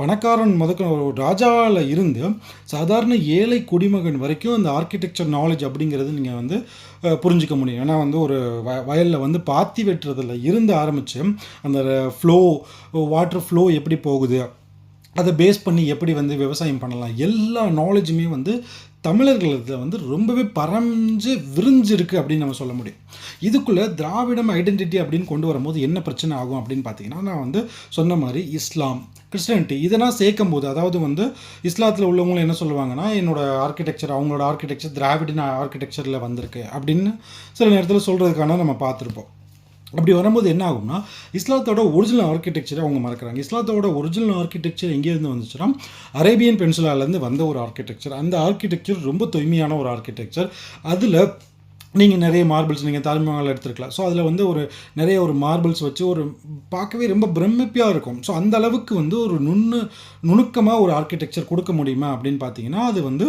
பணக்காரன் முதக்க ஒரு ராஜாவில் இருந்து சாதாரண ஏழை குடிமகன் வரைக்கும் அந்த ஆர்கிடெக்சர் நாலேஜ் அப்படிங்கிறது நீங்கள் வந்து புரிஞ்சிக்க முடியும். ஏன்னா வந்து ஒரு வயலில் வந்து பாத்தி வெட்டுறதுல இருந்து ஆரம்பித்து அந்த ஃப்ளோ வாட்டர் ஃப்ளோ எப்படி போகுது, அதை பேஸ் பண்ணி எப்படி வந்து விவசாயம் பண்ணலாம், எல்லா நாலேஜுமே வந்து தமிழர்களுக்கு வந்து ரொம்பவே பறஞ்சு விரிஞ்சிருக்கு அப்படின்னு நம்ம சொல்ல முடியும். இதுக்குள்ளே திராவிடம் ஐடென்டிட்டி அப்படின்னு கொண்டு வரும்போது என்ன பிரச்சனை ஆகும் அப்படின்னு பார்த்தீங்கன்னா, நான் வந்து சொன்ன மாதிரி இஸ்லாம், கிறிஸ்டியானிட்டி இதெல்லாம் சேர்க்கும் போது, அதாவது வந்து இஸ்லாத்தில் உள்ளவங்களும் என்ன சொல்லுவாங்கன்னா, என்னோட ஆர்கிடெக்சர் அவங்களோட ஆர்கிடெக்சர் திராவிடன் ஆர்கிடெக்சரில் வந்திருக்கு அப்படின்னு சில நேரத்தில் சொல்கிறதுக்கான நம்ம பார்த்துருப்போம். அப்படி வரும்போது என்ன ஆகும்னா, இஸ்லாத்தோட ஒரிஜினல் ஆர்கிடெக்சரை அவங்க மறக்கிறாங்க. இஸ்லாத்தோட ஒரிஜினல் ஆர்கிடெக்சர் எங்கேருந்து வந்துச்சுன்னா, அரேபியன் பென்சுலாலேருந்து வந்த ஒரு ஆர்கிடெக்சர். அந்த ஆர்கிடெக்சர் ரொம்ப தூய்மையான ஒரு ஆர்கிடெக்சர். அதில் நீங்கள் நிறைய மார்பிள்ஸ் நீங்கள் தாஜ்மஹால் எடுத்துருக்கலாம். ஸோ அதில் வந்து நிறைய ஒரு மார்பிள்ஸ் வச்சு பார்க்கவே ரொம்ப பிரமிப்பியாக இருக்கும். ஸோ அந்த அளவுக்கு வந்து ஒரு நுணுக்கமாக ஒரு ஆர்கிடெக்சர் கொடுக்க முடியுமா அப்படின்னு பார்த்தீங்கன்னா, அது வந்து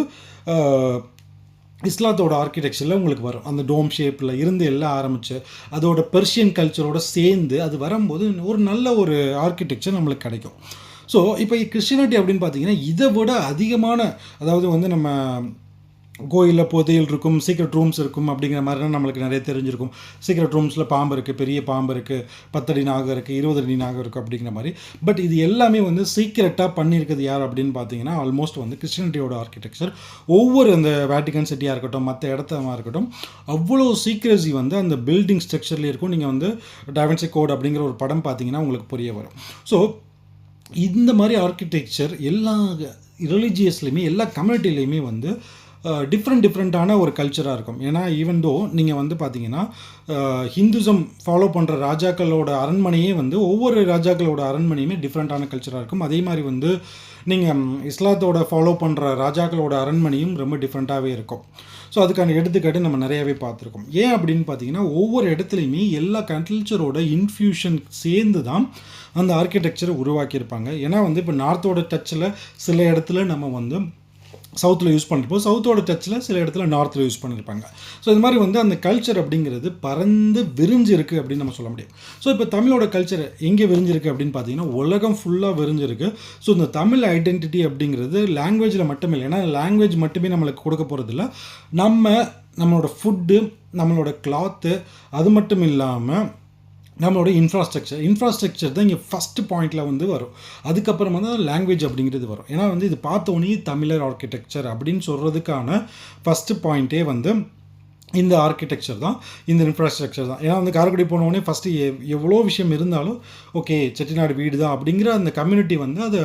இஸ்லாத்தோட ஆர்கிடெக்சரில் உங்களுக்கு வரும். அந்த டோம் ஷேப்பில் இருந்து எல்லாம் ஆரம்பித்து அதோட பெர்ஷியன் கல்ச்சரோடு சேர்ந்து அது வரும்போது ஒரு நல்ல ஒரு ஆர்கிடெக்சர் நம்மளுக்கு கிடைக்கும். ஸோ இப்போ கிறிஸ்டியானிட்டி அப்படின்னு பார்த்தீங்கன்னா, இதை விட அதிகமான, அதாவது வந்து நம்ம கோயிலில் புதையல் இருக்கும், சீக்ரெட் ரூம்ஸ் இருக்கும் அப்படிங்கிற மாதிரிலாம் நம்மளுக்கு நிறைய தெரிஞ்சிருக்கும். சீக்ரெட் ரூம்ஸில் பாம்பு இருக்குது, பெரிய பாம்பு இருக்குது, 10 அடி நாகம் இருக்குது, 20 அடி நாகம் இருக்குது அப்படிங்கிற மாதிரி. பட் இது எல்லாமே வந்து சீக்ரெட்டாக பண்ணியிருக்கிறது யார் அப்படின்னு பார்த்தீங்கன்னா, ஆல்மோஸ்ட் வந்து கிறிஸ்டியானிட்டியோட ஆர்கிடெக்சர். ஒவ்வொரு அந்த வேட்டிகன் சிட்டியாக இருக்கட்டும், மற்ற இடத்தமாக இருக்கட்டும், அவ்வளோ சீக்ரெசி வந்து அந்த பில்டிங் ஸ்ட்ரக்சர்லேயே இருக்கும். நீங்கள் வந்து டாவின்சி கோட் அப்படிங்கிற ஒரு படம் பார்த்தீங்கன்னா உங்களுக்கு புரிய வரும். ஸோ இந்த மாதிரி ஆர்கிடெக்சர் எல்லா ரிலீஜியஸ்லையுமே எல்லா கம்யூனிட்டிலையுமே வந்து டிஃப்ரெண்ட்டான ஒரு கல்ச்சராக இருக்கும். ஏன்னா ஈவன் தோ நீங்கள் வந்து பார்த்தீங்கன்னா, ஹிந்துசம் ஃபாலோ பண்ணுற ராஜாக்களோட அரண்மனையே வந்து ஒவ்வொரு ராஜாக்களோட அரண்மனையுமே டிஃப்ரெண்ட்டான கல்ச்சராக இருக்கும். அதே மாதிரி வந்து நீங்கள் இஸ்லாத்தோட ஃபாலோ பண்ணுற ராஜாக்களோட அரண்மனையும் ரொம்ப டிஃப்ரெண்ட்டாகவே இருக்கும். ஸோ அதுக்கான எடுத்துக்காட்டு நம்ம நிறையாவே பார்த்துருக்கோம். ஏன் அப்படின்னு பார்த்தீங்கன்னா, ஒவ்வொரு இடத்துலையுமே எல்லா கல்ச்சரோட இன்ஃப்யூஷன் சேர்ந்து தான் அந்த ஆர்கிடெக்சரை உருவாக்கியிருப்பாங்க. ஏன்னா வந்து இப்போ நார்த்தோட டச்சில் சில இடத்துல நம்ம வந்து சவுத்தில் யூஸ் பண்ணிருப்போம், சவுத்தோட டச்சில் சில இடத்துல நார்த்தில் யூஸ் பண்ணியிருப்பாங்க. ஸோ இது மாதிரி வந்து அந்த கல்ச்சர் அப்படிங்கிறது பறந்து விரிஞ்சிருக்கு அப்படின்னு நம்ம சொல்ல முடியும். ஸோ இப்போ தமிழோட கல்ச்சர் எங்கே விரிஞ்சிருக்கு அப்படின்னு பார்த்தீங்கன்னா, உலகம் ஃபுல்லாக விரிஞ்சிருக்கு. ஸோ இந்த தமிழ் ஐடென்டிட்டி அப்படிங்கிறது லாங்குவேஜில் மட்டுமே இல்லை. ஏன்னா லாங்குவேஜ் மட்டுமே நம்மளுக்கு கொடுக்க போகிறதில்ல, நம்மளோட ஃபுட்டு, நம்மளோட கிளாத்து, அது மட்டும் இல்லாமல் நம்மளோட இன்ஃப்ராஸ்ட்ரக்சர் தான் இங்கே ஃபஸ்ட்டு பாயிண்டில் வந்து வரும். அதுக்கப்புறமா தான் லாங்குவேஜ் அப்படிங்கிறது வரும். ஏன்னா வந்து இது பார்த்தோன்னே தமிழர் ஆர்கிடெக்சர் அப்படின்னு சொல்கிறதுக்கான ஃபஸ்ட்டு பாயிண்ட்டே வந்து இந்த ஆர்கிடெக்சர் தான், இந்த இன்ஃப்ராஸ்ட்ரக்சர் தான். ஏன்னா வந்து காரைக்குடி போனோடனே ஃபஸ்ட்டு எவ்வளோ விஷயம் இருந்தாலும் ஓகே செட்டிநாடு வீடு தான் அப்படிங்கிற அந்த கம்யூனிட்டி வந்து அதை